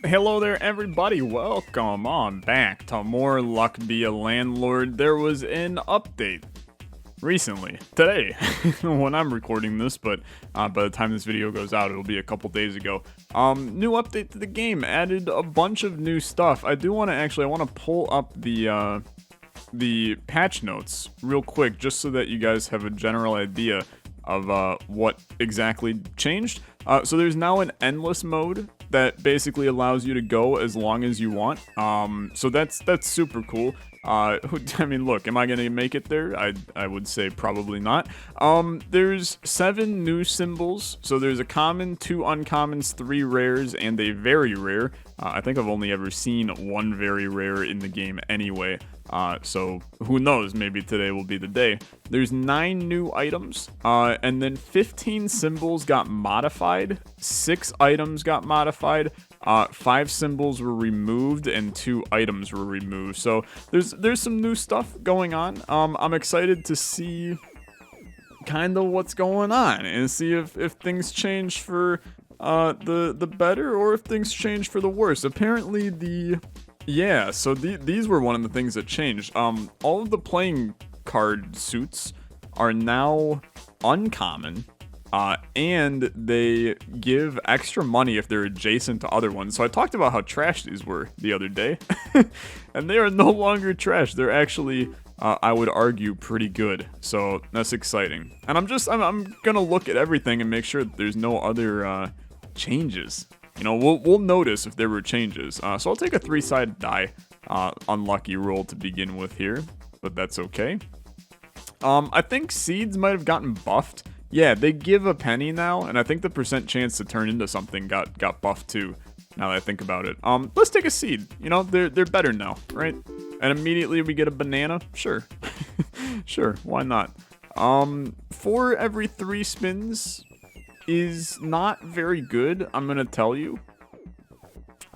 Hello there, everybody. Welcome on back to more Luck Be a Landlord. There was an update recently, today, when I'm recording this, but by the time this video goes out, it'll be a couple days ago. New update to the game, added a bunch of new stuff. I want to pull up the patch notes real quick, just so that you guys have a general idea of what exactly changed. So there's now an endless mode that basically allows you to go as long as you want. So that's super cool. I mean, look, am I gonna make it there? I would say probably not. There's 7 new symbols. So there's a common, 2 uncommons, 3 rares, and a very rare. I think I've only ever seen 1 very rare in the game anyway. So who knows, maybe today will be the day. There's 9 new items, and then 15 symbols got modified, 6 items got modified, 5 symbols were removed, and 2 items were removed. So there's some new stuff going on. I'm excited to see kind of what's going on and see if things change for the better or if things change for the worse. Apparently these were one of the things that changed. All of the playing card suits are now uncommon, and they give extra money if they're adjacent to other ones. So I talked about how trash these were the other day, and they are no longer trash. They're actually, I would argue, pretty good. So that's exciting. And I'm gonna look at everything and make sure that there's no other changes. You know, we'll notice if there were changes. So I'll take a 3-sided die, unlucky roll to begin with here, but that's okay. I think seeds might have gotten buffed. Yeah, they give a penny now, and I think the percent chance to turn into something got buffed too. Now that I think about it, let's take a seed. You know, they're better now, right? And immediately we get a banana. Sure, sure, why not? 4 every 3 spins is not very good, I'm gonna tell you.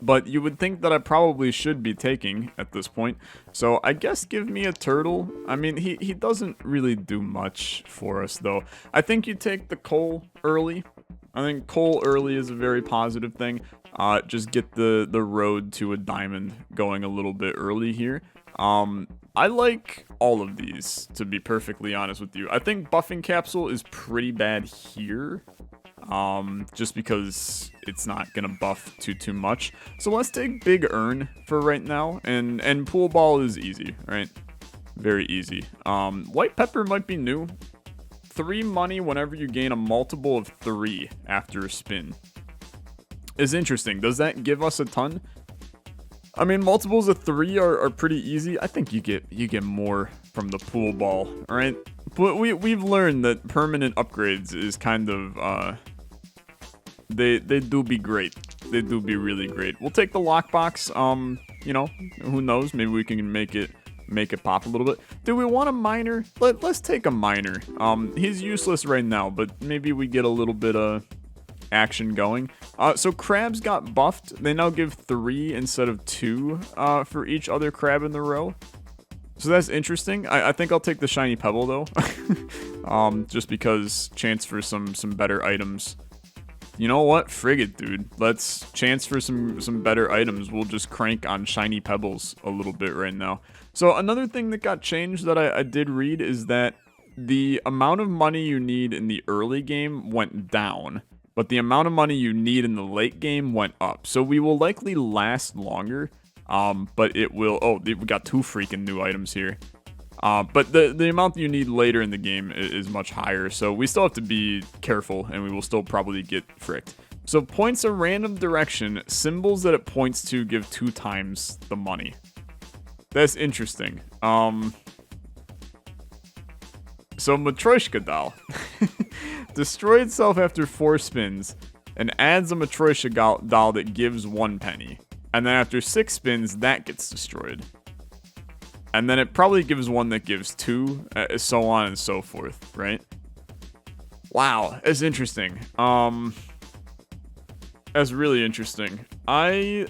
But you would think that I probably should be taking at this point. So I guess give me a turtle. I mean, he doesn't really do much for us, though. I think you take the coal early. I think coal early is a very positive thing. Just get the road to a diamond going a little bit early here. I like all of these, to be perfectly honest with you. I think buffing capsule is pretty bad here. Just because it's not gonna buff too much. So let's take big urn for right now, and pool ball is easy, right? Very easy. White pepper might be new. 3 money whenever you gain a multiple of 3 after a spin is interesting. Does that give us a ton? I mean, multiples of 3 are pretty easy. I think you get more from the pool ball, alright? But we've learned that permanent upgrades is kind of they do be great. They do be really great. We'll take the lockbox. You know, who knows? Maybe we can make it pop a little bit. Do we want a miner? Let's take a miner. He's useless right now, but maybe we get a little bit of action going. So crabs got buffed. They now give 3 instead of 2 for each other crab in the row. So that's interesting. I think I'll take the shiny pebble though. Just because chance for some better items. You know what? Frig it, dude. Let's chance for some better items. We'll just crank on shiny pebbles a little bit right now. So another thing that got changed that I did read is that the amount of money you need in the early game went down, but the amount of money you need in the late game went up. So we will likely last longer, but it will... Oh, we got 2 freaking new items here. But the amount you need later in the game is much higher, so we still have to be careful, and we will still probably get fricked. So points a random direction, symbols that it points to give 2 times the money. That's interesting. So Matryoshka doll. Destroy itself after 4 spins, and adds a Matryoshka doll that gives 1 penny. And then after 6 spins, that gets destroyed. And then it probably gives 1 that gives 2, so on and so forth, right? Wow, that's interesting. That's really interesting. I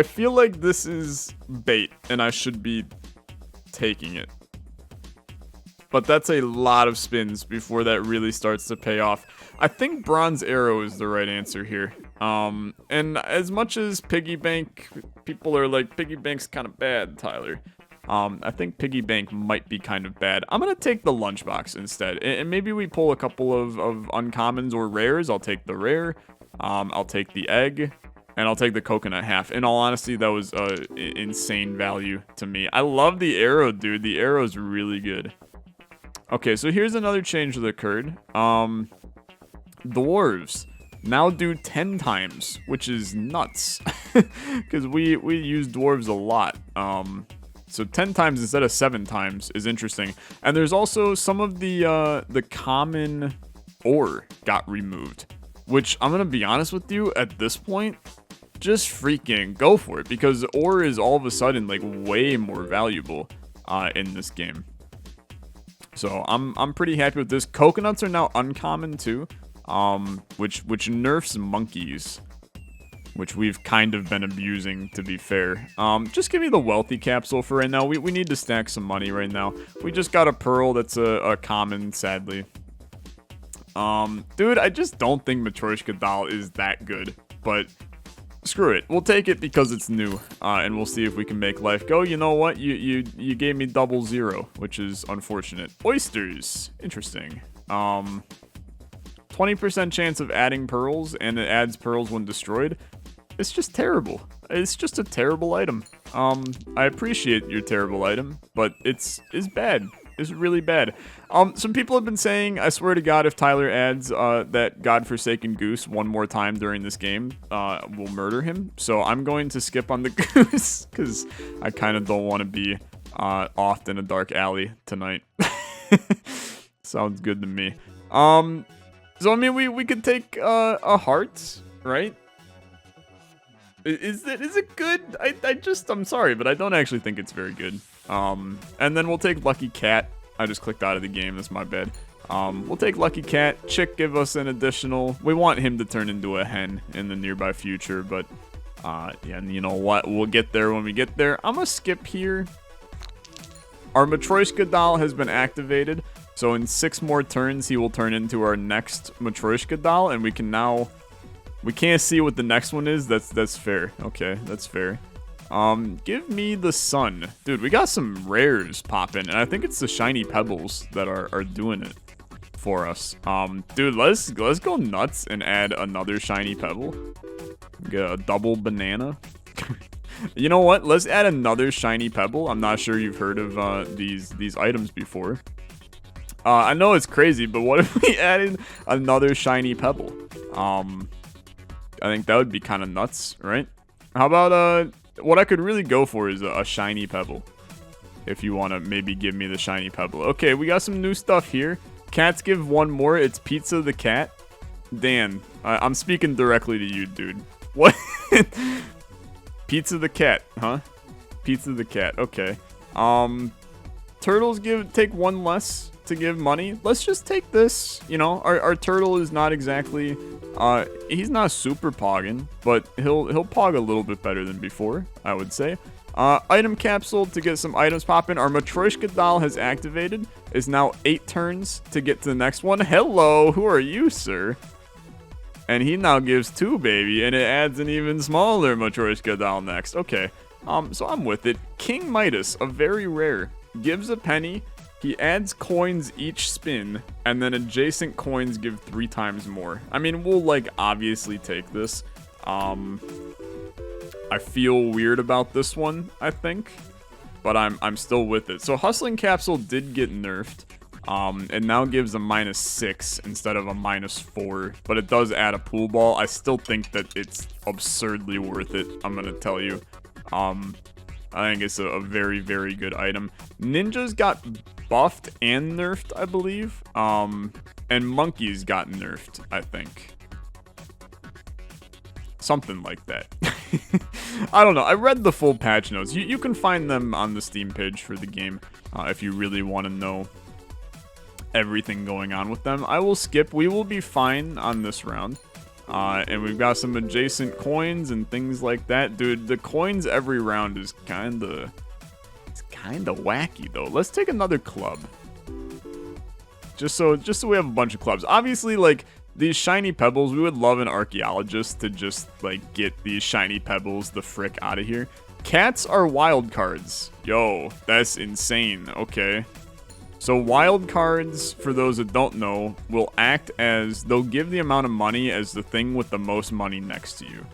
feel like this is bait, and I should be taking it. But that's a lot of spins before that really starts to pay off. I think Bronze Arrow is the right answer here. And as much as Piggy Bank, people are like, Piggy Bank's kind of bad, Tyler. I think Piggy Bank might be kind of bad. I'm going to take the Lunchbox instead. And maybe we pull a couple of uncommons or rares. I'll take the rare. I'll take the egg. And I'll take the coconut half. In all honesty, that was insane value to me. I love the arrow, dude. The arrow's really good. Okay, so here's another change that occurred. Dwarves now do 10 times, which is nuts. Because we use dwarves a lot. So 10 times instead of 7 times is interesting. And there's also some of the common ore got removed. Which, I'm going to be honest with you, at this point, just freaking go for it. Because ore is all of a sudden, like, way more valuable in this game. So, I'm pretty happy with this. Coconuts are now uncommon, too. Which nerfs monkeys. Which we've kind of been abusing, to be fair. Just give me the wealthy capsule for right now. We need to stack some money right now. We just got a pearl that's a common, sadly. Dude, I just don't think Matryoshka Doll is that good, but screw it. We'll take it because it's new, and we'll see if we can make life go. You know what? You gave me 0-0, which is unfortunate. Oysters. Interesting. 20% chance of adding pearls, and it adds pearls when destroyed. It's just terrible. It's just a terrible item. I appreciate your terrible item, but it's bad. It's really bad. Some people have been saying, I swear to God, if Tyler adds that godforsaken goose one more time during this game, we'll murder him. So I'm going to skip on the goose, because I kind of don't want to be off in a dark alley tonight. Sounds good to me. So, I mean, we could take a heart, right? Is it good? I'm sorry, but I don't actually think it's very good. And then we'll take Lucky Cat. I just clicked out of the game, that's my bad. We'll take Lucky Cat. Chick, give us an additional. We want him to turn into a hen in the nearby future, but yeah, and you know what? We'll get there when we get there. I'm gonna skip here. Our Matryoshka Doll has been activated, so in 6 more turns, he will turn into our next Matryoshka Doll, and we can now... We can't see what the next one is. That's fair. Okay, that's fair. Give me the sun. Dude, we got some rares popping, and I think it's the shiny pebbles that are doing it for us. Dude, let's go nuts and add another shiny pebble. Get a double banana. You know what? Let's add another shiny pebble. I'm not sure you've heard of these items before. I know it's crazy, but what if we added another shiny pebble? I think that would be kind of nuts, right? How about, what I could really go for is a shiny pebble. If you want to maybe give me the shiny pebble. Okay, we got some new stuff here. Cats give one more. It's Pizza the Cat. Dan, I'm speaking directly to you, dude. What? Pizza the Cat, huh? Pizza the Cat, okay. Turtles take one less to give money. Let's just take this. You know, our turtle is not exactly... he's not super pogging, but he'll pog a little bit better than before, I would say. Item capsule to get some items popping. Our Matryoshka Doll has activated. Is now 8 turns to get to the next one. Hello, who are you, sir? And he now gives 2, baby, and it adds an even smaller Matryoshka Doll next. Okay, so I'm with it. King Midas, a very rare, gives a penny. He adds coins each spin, and then adjacent coins give 3 times more. I mean, we'll, like, obviously take this. I feel weird about this one, I think, but I'm still with it. So Hustling Capsule did get nerfed. It now gives a -6 instead of a -4, but it does add a pool ball. I still think that it's absurdly worth it, I'm gonna tell you. I think it's a very, very good item. Ninjas got buffed and nerfed, I believe. And monkeys got nerfed, I think. Something like that. I don't know. I read the full patch notes. You can find them on the Steam page for the game if you really want to know everything going on with them. I will skip. We will be fine on this round. And we've got some adjacent coins and things like that. Dude, the coins every round is kind of wacky, though. Let's take another club. just so we have a bunch of clubs. Obviously, like, these shiny pebbles, we would love an archaeologist to just, like, get these shiny pebbles the frick out of here. Cats are wild cards. Yo, that's insane. Okay. So wild cards, for those that don't know, will act as, they'll give the amount of money as the thing with the most money next to you.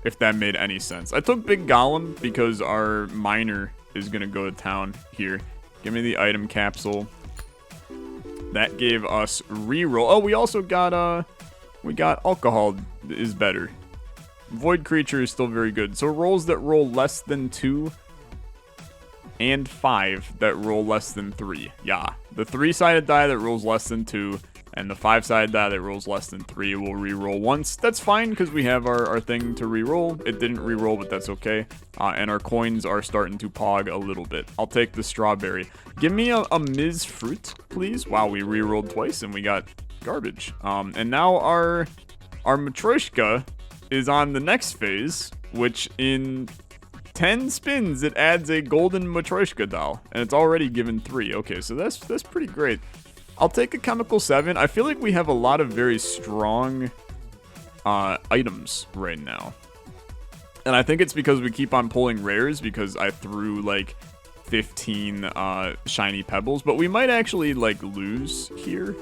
If that made any sense. I took Big Golem because our miner is going to go to town here. Give me the item capsule. That gave us reroll. Oh, we also got, we got alcohol is better. Void creature is still very good. So rolls that roll less than 2 and 5 that roll less than 3. Yeah, the 3-sided die that rolls less than 2 and the 5-sided die that rolls less than 3 will re-roll once. That's fine because we have our thing to re-roll. It didn't re-roll, but that's okay. And our coins are starting to pog a little bit. I'll take the strawberry. Give me a Ms. Fruit, please. Wow, we re-rolled twice and we got garbage. And now our Matryoshka is on the next phase, which in 10 spins, it adds a golden Matryoshka doll. And it's already given 3. Okay, so that's pretty great. I'll take a Chemical 7. I feel like we have a lot of very strong items right now. And I think it's because we keep on pulling rares because I threw like 15 shiny pebbles. But we might actually like lose here.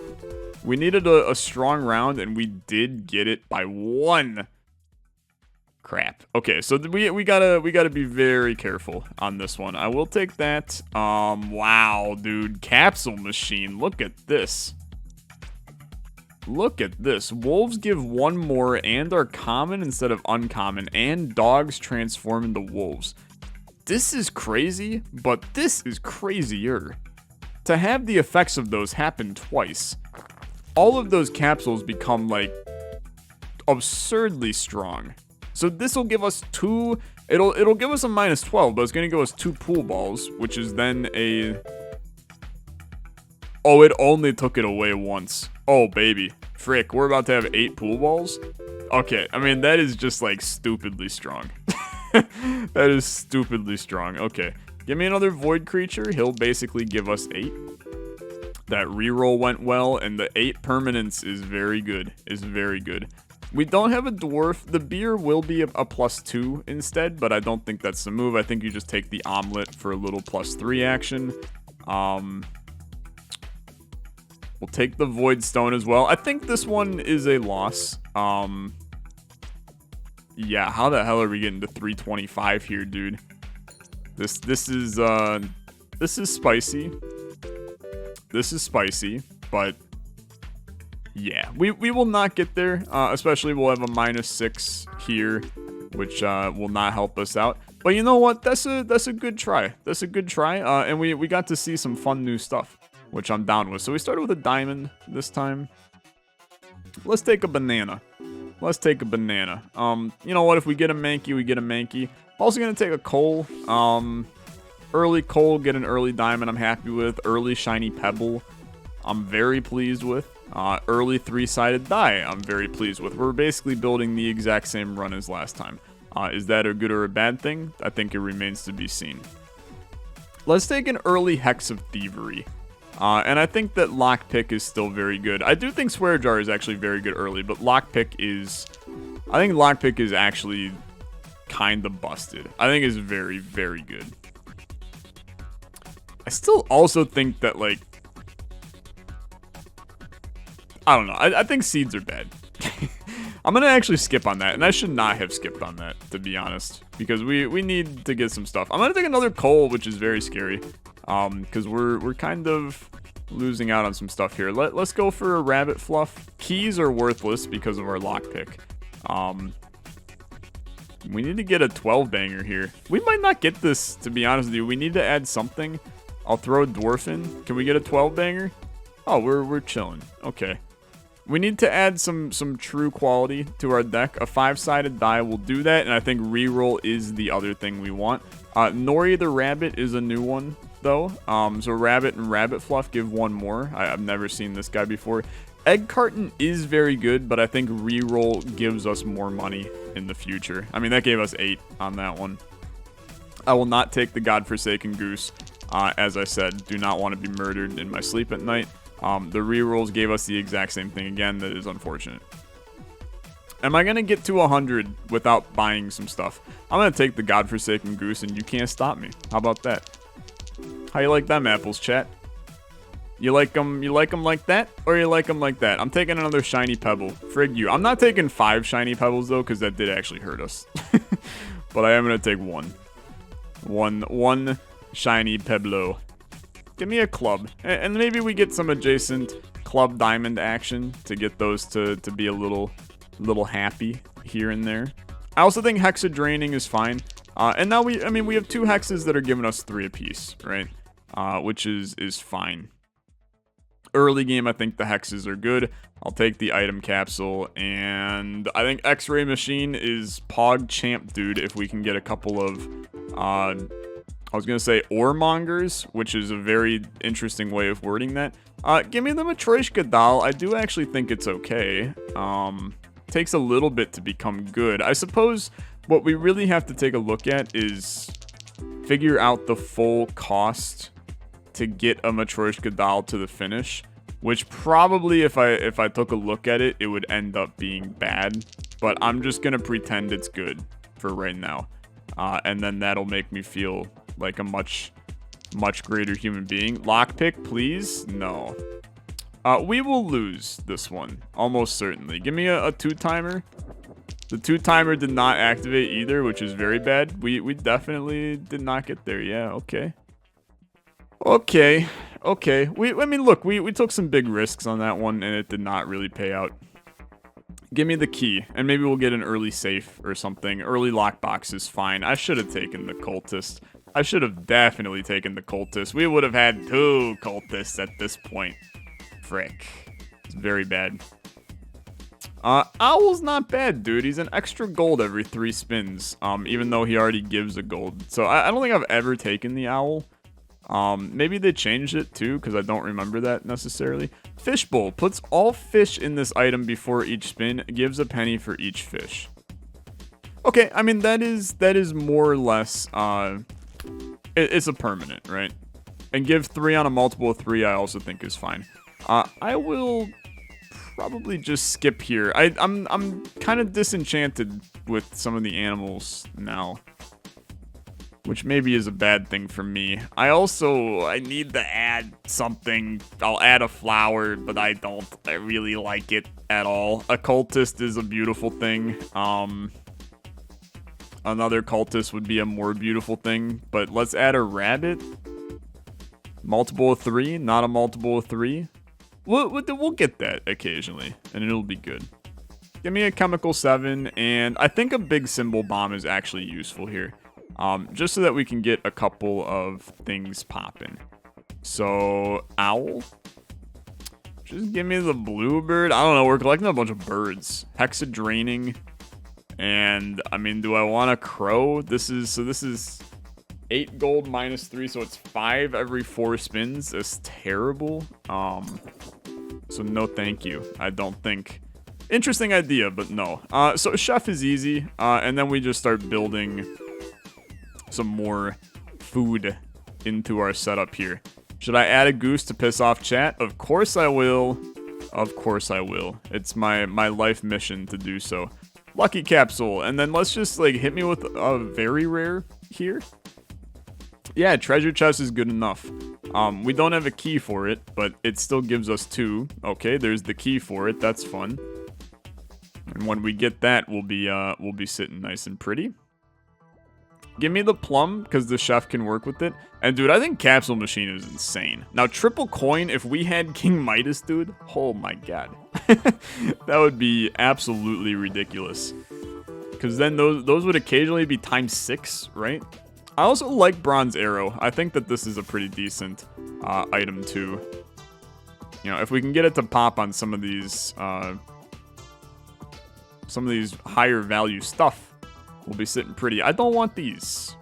We needed a strong round and we did get it by 1. Crap. Okay, so we gotta be very careful on this one. I will take that. Wow, dude. Capsule machine. Look at this. Look at this. Wolves give 1 more and are common instead of uncommon. And dogs transform into wolves. This is crazy, but this is crazier. To have the effects of those happen twice, all of those capsules become, like, absurdly strong. So this will give us 2, it'll give us a -12, but it's going to give us 2 pool balls, which is then a... Oh, it only took it away once. Oh, baby. Frick, we're about to have 8 pool balls? Okay, I mean, that is just, like, stupidly strong. That is stupidly strong. Okay, give me another void creature. He'll basically give us 8. That reroll went well, and the 8 permanence is very good. Is very good. We don't have a dwarf. The beer will be a +2 instead, but I don't think that's the move. I think you just take the omelet for a little +3 action. We'll take the void stone as well. I think this one is a loss. Yeah, how the hell are we getting to 325 here, dude? This is spicy. This is spicy, but yeah, we will not get there. Especially we'll have a -6 here, which will not help us out. But you know what? That's a good try. That's a good try. And we got to see some fun new stuff, which I'm down with. So we started with a diamond this time. Let's take a banana. Let's take a banana. You know what? If we get a Mankey, we get a Mankey. Also gonna take a coal. Early coal, get an early diamond. I'm happy with. Early shiny pebble, I'm very pleased with. Early 3-sided die, I'm very pleased with. We're basically building the exact same run as last time. Is that a good or a bad thing? I think it remains to be seen. Let's take an early Hex of Thievery. And I think that Lockpick is still very good. I do think Swear Jar is actually very good early, but Lockpick is... I think Lockpick is actually kind of busted. I think it's very, very good. I still also think that, like... I don't know. I think seeds are bad. I'm going to actually skip on that, and I should not have skipped on that, to be honest, because we need to get some stuff. I'm going to take another coal, which is very scary, because we're kind of losing out on some stuff here. Let's go for a rabbit fluff. Keys are worthless because of our lockpick. We need to get a 12 banger here. We might not get this, to be honest with you. We need to add something. I'll throw a dwarf in. Can we get a 12 banger? Oh, we're chilling. Okay. We need to add some true quality to our deck. A 5-sided die will do that, and I think reroll is the other thing we want. Nori the Rabbit is a new one, though. So Rabbit and Rabbit Fluff give 1 more. I've never seen this guy before. Egg Carton is very good, but I think reroll gives us more money in the future. I mean, that gave us 8 on that one. I will not take the Godforsaken Goose. As I said, do not want to be murdered in my sleep at night. The rerolls gave us the exact same thing again. That is unfortunate. Am I going to get to 100 without buying some stuff? I'm going to take the godforsaken goose, and you can't stop me. How about that? How you like them apples, chat? You like them like that, or you like them like that? I'm taking another shiny pebble. Frig you. I'm not taking 5 shiny pebbles, though, because that did actually hurt us. But I am going to take one. One shiny pebble. Give me a club. And maybe we get some adjacent club diamond action to get those to be a little happy here and there. I also think hexa draining is fine. And now we have 2 hexes that are giving us 3 apiece, right? Which is fine. Early game, I think the hexes are good. I'll take the item capsule, and I think X-ray machine is Pog champ, dude. If we can get a couple of, I was gonna say ore mongers, which is a very interesting way of wording that. Give me the Matryoshka doll. I do actually think it's okay. Takes a little bit to become good. I suppose what we really have to take a look at is figure out the full cost to get a Matryoshka doll to the finish, which probably if I took a look at it, it would end up being bad, but I'm just gonna pretend it's good for right now, and then that'll make me feel like a much greater human being. Lockpick, please? No. We will lose this one, almost certainly. Give me a 2-timer. The 2-timer did not activate either, which is very bad. We definitely did not get there. Yeah, okay. Okay. I mean, look, we took some big risks on that one, and it did not really pay out. Give me the key, and maybe we'll get an early safe or something. Early lockbox is fine. I should have taken the cultist. I should have definitely taken the cultist. We would have had 2 cultists at this point. Frick. It's very bad. Owl's not bad, dude. He's an extra gold every 3 spins, even though he already gives a gold. So I don't think I've ever taken the owl. Maybe they changed it too, because I don't remember that necessarily. Fishbowl puts all fish in this item before each spin, gives a penny for each fish. Okay, I mean that is more or less it's a permanent, right? And give 3 on a multiple of 3 I also think is fine. I will probably just skip here. I'm kind of disenchanted with some of the animals now, which maybe is a bad thing for me. I need to add something. I'll add a flower, but I really like it at all. A cultist is a beautiful thing. Another cultist would be a more beautiful thing, but let's add a rabbit. Multiple of 3, not a multiple of 3. We'll get that occasionally, and it'll be good. Give me a chemical 7, and I think a big symbol bomb is actually useful here. Just so that we can get a couple of things popping. So, owl. Just give me the bluebird. I don't know, we're collecting a bunch of birds. Hexa draining. And, I mean, do I want a crow? This is 8 gold minus 3, so it's 5 every 4 spins. That's terrible. So no thank you, I don't think. Interesting idea, but no. So chef is easy, and then we just start building some more food into our setup here. Should I add a goose to piss off chat? Of course I will. Of course I will. It's my life mission to do so. Lucky capsule, and then let's just like hit me with a very rare here. Yeah, treasure chest is good enough. We don't have a key for it, but it still gives us 2. Okay, there's the key for it. That's fun. And when we get that, we'll be sitting nice and pretty. Give me the plum, because the chef can work with it. And dude, I think capsule machine is insane. Now, triple coin, if we had King Midas, dude, oh my god. That would be absolutely ridiculous. Because then those would occasionally be times 6, right? I also like bronze arrow. I think that this is a pretty decent item too. You know, if we can get it to pop on some of these higher value stuff, we'll be sitting pretty. I don't want these.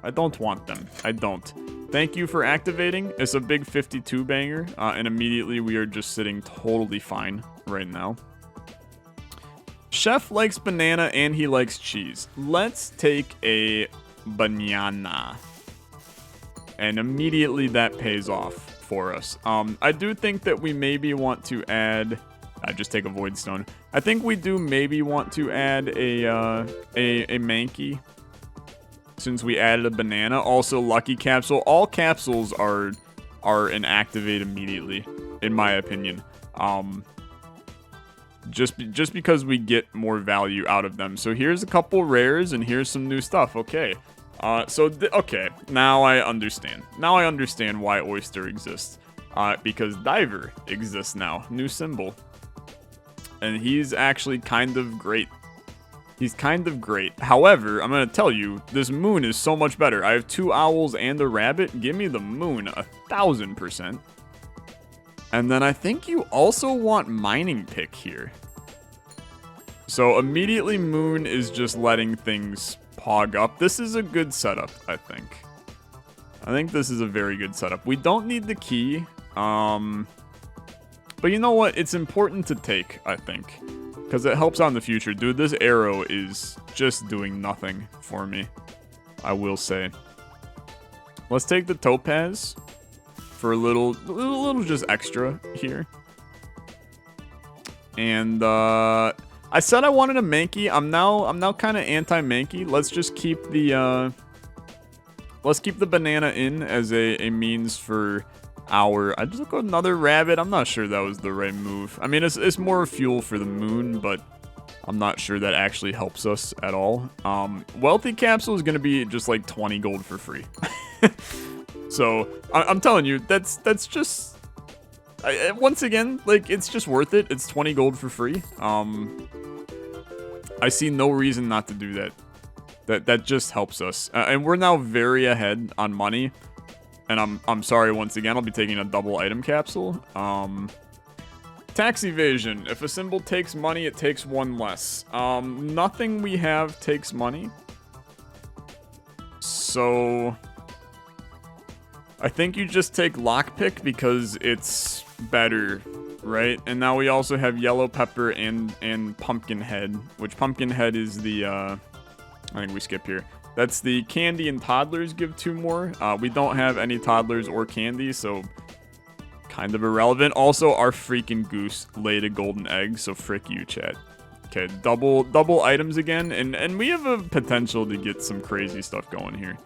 I don't want them. I don't. Thank you for activating. It's a big 52 banger, and immediately we are just sitting totally fine right now. Chef likes banana and he likes cheese. Let's take a banana. And immediately that pays off for us. I do think that we maybe want to add... I just take a void stone. I think we do maybe want to add a Mankey, since we added a banana. Also, lucky capsule. All capsules are an activate immediately, in my opinion. Just because we get more value out of them. So here's a couple rares, and here's some new stuff. Okay. Okay, now I understand. Now I understand why Oyster exists. Because Diver exists now. New symbol. And he's actually kind of great. He's kind of great. However, I'm going to tell you, this moon is so much better. I have 2 owls and a rabbit. Give me the moon 1,000%. And then I think you also want mining pick here. So immediately moon is just letting things pog up. This is a good setup, I think. I think this is a very good setup. We don't need the key. But you know what? It's important to take, I think. Because it helps out in the future. Dude, this arrow is just doing nothing for me. I will say. Let's take the topaz for a little just extra here. And I said I wanted a Mankey. I'm now kind of anti-Mankey. Let's just keep the banana in as a means for I just got another rabbit. I'm not sure that was the right move. I mean, it's more fuel for the moon, but I'm not sure that actually helps us at all. Wealthy capsule is gonna be just like 20 gold for free. So I'm telling you, that's just once again, like, it's just worth it. It's 20 gold for free. I see no reason not to do that. That just helps us, and we're now very ahead on money. And I'm sorry once again, I'll be taking a double item capsule. Tax evasion. If a symbol takes money, it takes 1 less. Nothing we have takes money. So I think you just take lockpick because it's better, right? And now we also have yellow pepper and pumpkin head, which pumpkin head is the I think we skip here. That's the candy and toddlers give 2 more. We don't have any toddlers or candy, so kind of irrelevant. Also, our freaking goose laid a golden egg, so frick you, chat. Okay, double items again, and we have a potential to get some crazy stuff going here.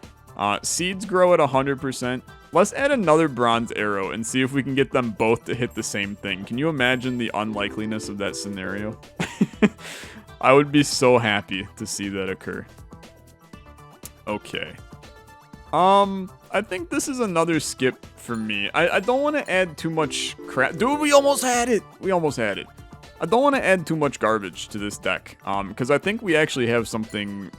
Seeds grow at 100%. Let's add another bronze arrow and see if we can get them both to hit the same thing. Can you imagine the unlikeliness of that scenario? I would be so happy to see that occur. Okay. I think this is another skip for me. I don't want to add too much crap. Dude, we almost had it. We almost had it. I don't want to add too much garbage to this deck. Because I think we actually have something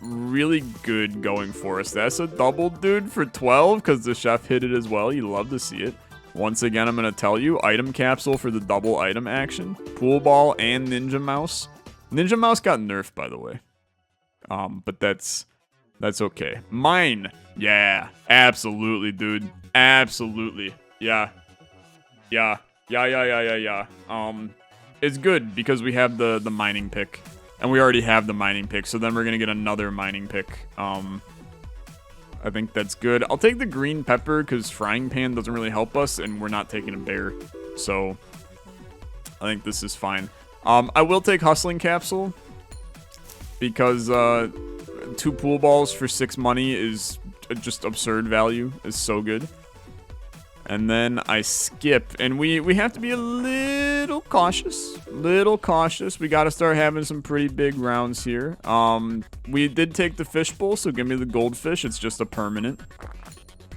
really good going for us. That's a double, dude, for 12, because the chef hit it as well. You love to see it. Once again, I'm going to tell you, item capsule for the double item action. Pool ball and Ninja Mouse. Ninja Mouse got nerfed, by the way. But that's okay. Mine. Yeah. Absolutely, dude. Absolutely. Yeah. It's good because we have the mining pick. And we already have the mining pick. So then we're going to get another mining pick. I think that's good. I'll take the green pepper because frying pan doesn't really help us. And we're not taking a bear. So I think this is fine. I will take hustling capsule. Because 2 pool balls for 6 money is just absurd value. Is so good. And then I skip. And we have to be a little cautious. We got to start having some pretty big rounds here. We did take the fishbowl, so give me the goldfish. It's just a permanent.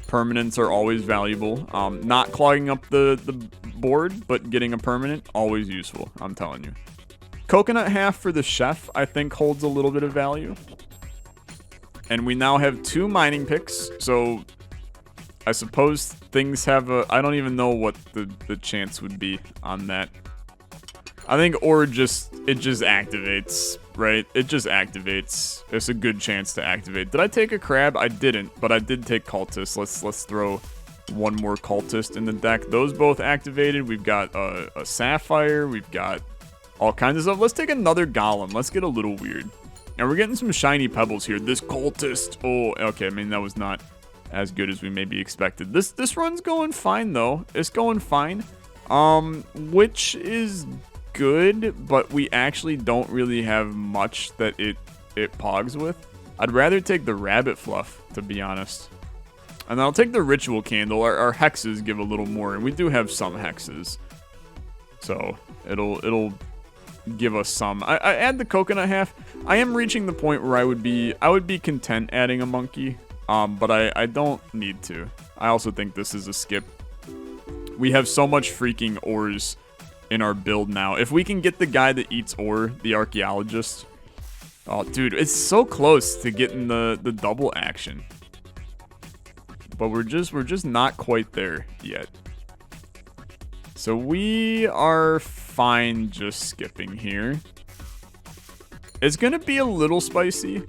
Permanents are always valuable. Not clogging up the board, but getting a permanent, always useful. I'm telling you. Coconut half for the chef, I think, holds a little bit of value. And we now have 2 mining picks, so I suppose things have a... I don't even know what the chance would be on that. I think it just activates, right? It just activates. It's a good chance to activate. Did I take a crab? I didn't, but I did take cultist. Let's throw 1 more cultist in the deck. Those both activated. We've got a sapphire. We've got all kinds of stuff. Let's take another golem. Let's get a little weird. And we're getting some shiny pebbles here. This cultist. Oh, okay. I mean, that was not as good as we maybe expected. This run's going fine though. It's going fine. Which is good, but we actually don't really have much that it pogs with. I'd rather take the rabbit fluff, to be honest. And I'll take the ritual candle. Our hexes give a little more, and we do have some hexes. So it'll give us some. I add the coconut half. I am reaching the point where I would be content adding a monkey. But I don't need to. I also think this is a skip. We have so much freaking ores in our build now. If we can get the guy that eats ore, the archaeologist. Oh, dude, it's so close to getting the double action. But we're just not quite there yet. So we are fine just skipping here. It's gonna be a little spicy.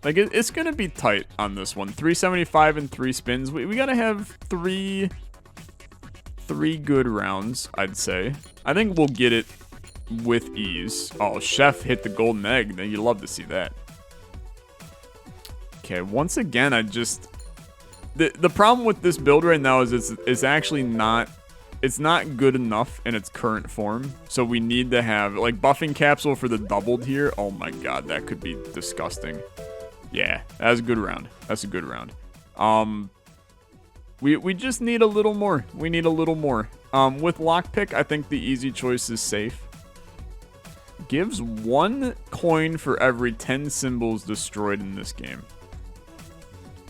Like, it's gonna be tight on this one. 375 and 3 spins. We gotta have three good rounds, I'd say. I think we'll get it with ease. Oh, Chef hit the golden egg. Then you love to see that. Okay, once again, the problem with this build right now is it's actually not. It's not good enough in its current form. So we need to have, like, buffing capsule for the doubled here. Oh my god, that could be disgusting. Yeah, that's a good round. That's a good round. We just need a little more. We need a little more. With lockpick, I think the easy choice is safe. Gives 1 coin for every 10 symbols destroyed in this game.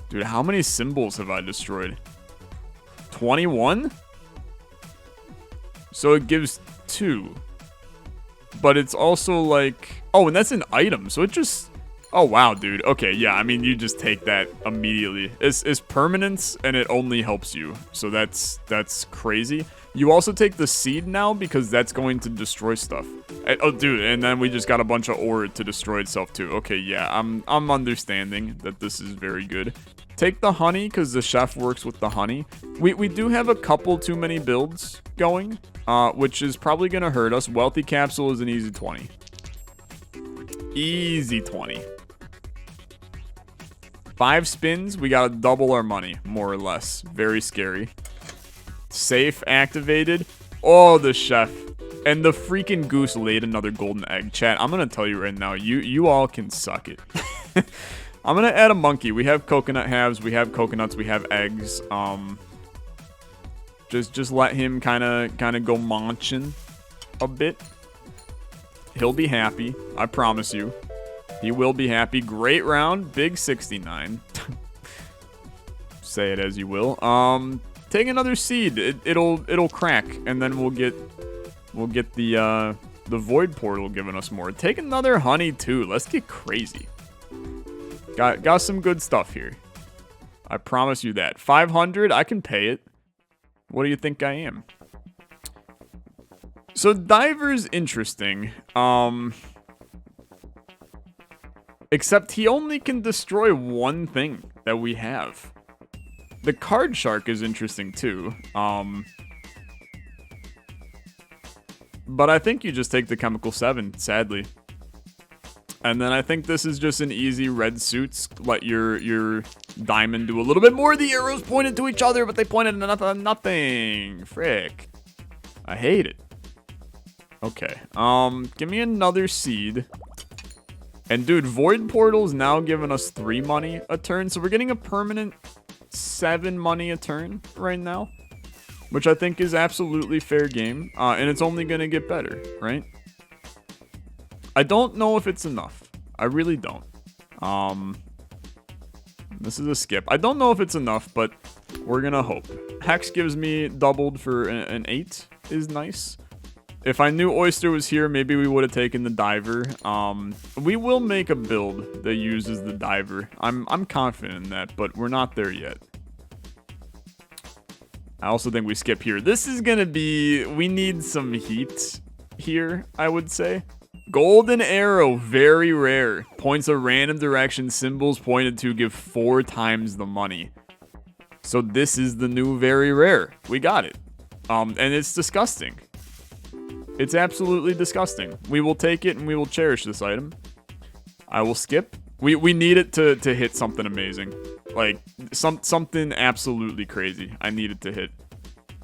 Dude, how many symbols have I destroyed? 21? So it gives 2. But it's also like... Oh, and that's an item. So it just... Oh, wow, dude. Okay, yeah, I mean, you just take that immediately. It's permanence, and it only helps you. So that's crazy. You also take the seed now, because that's going to destroy stuff. Oh, dude, and then we just got a bunch of ore to destroy itself, too. Okay, yeah, I'm understanding that this is very good. Take the honey, because the chef works with the honey. We do have a couple too many builds going, which is probably going to hurt us. Wealthy capsule is an easy 20. Easy 20. 5 spins, we gotta double our money, more or less. Very scary. Safe activated. Oh, the chef. And the freaking goose laid another golden egg. Chat, I'm gonna tell you right now, you all can suck it. I'm gonna add a monkey. We have coconut halves, we have coconuts, we have eggs. Just let him kinda go munching a bit. He'll be happy, I promise you. He will be happy. Great round. Big 69. Say it as you will. Take another seed. It'll crack, and then we'll get the void portal giving us more. Take another honey too. Let's get crazy. Got some good stuff here. I promise you that. 500. I can pay it. What do you think I am? So Diver's interesting. Except he only can destroy one thing that we have. The card shark is interesting too. But I think you just take the chemical 7, sadly. And then I think this is just an easy red suits. Let your diamond do a little bit more. The arrows pointed to each other, but they pointed to nothing. Frick. I hate it. Okay. Give me another seed. And dude, Void Portal's now giving us 3 money a turn. So we're getting a permanent 7 money a turn right now. Which I think is absolutely fair game. And it's only going to get better, right? I don't know if it's enough. I really don't. This is a skip. I don't know if it's enough, but we're going to hope. Hex gives me doubled for an 8 is nice. If I knew Oyster was here, maybe we would have taken the diver. We will make a build that uses the diver. I'm confident in that, but we're not there yet. I also think we skip here. This is gonna be... We need some heat here, I would say. Golden arrow, very rare. Points a random direction. Symbols pointed to give 4 times the money. So this is the new very rare. We got it. And it's disgusting. It's absolutely disgusting. We will take it and we will cherish this item. I will skip. We need it to hit something amazing. Like, something absolutely crazy. I need it to hit.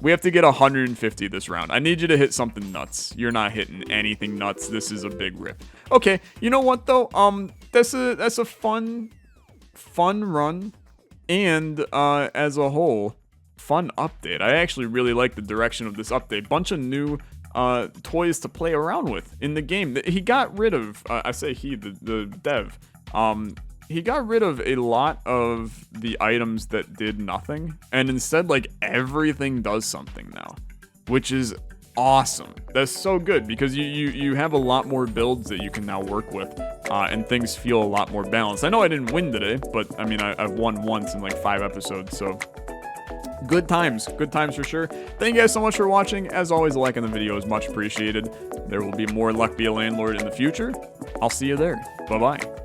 We have to get 150 this round. I need you to hit something nuts. You're not hitting anything nuts. This is a big rip. Okay, you know what though? That's a fun run, and as a whole, fun update. I actually really like the direction of this update. Bunch of new toys to play around with in the game. He got rid of, I say he, the dev. He got rid of a lot of the items that did nothing, and instead, like, everything does something now, which is awesome. That's so good, because you have a lot more builds that you can now work with, and things feel a lot more balanced. I know I didn't win today, but, I mean, I've won once in, like, 5 episodes, so good times for sure. Thank you guys so much for watching. As always, a like on the video is much appreciated. There will be more Luck Be a Landlord in the future. I'll see you there. Bye-bye.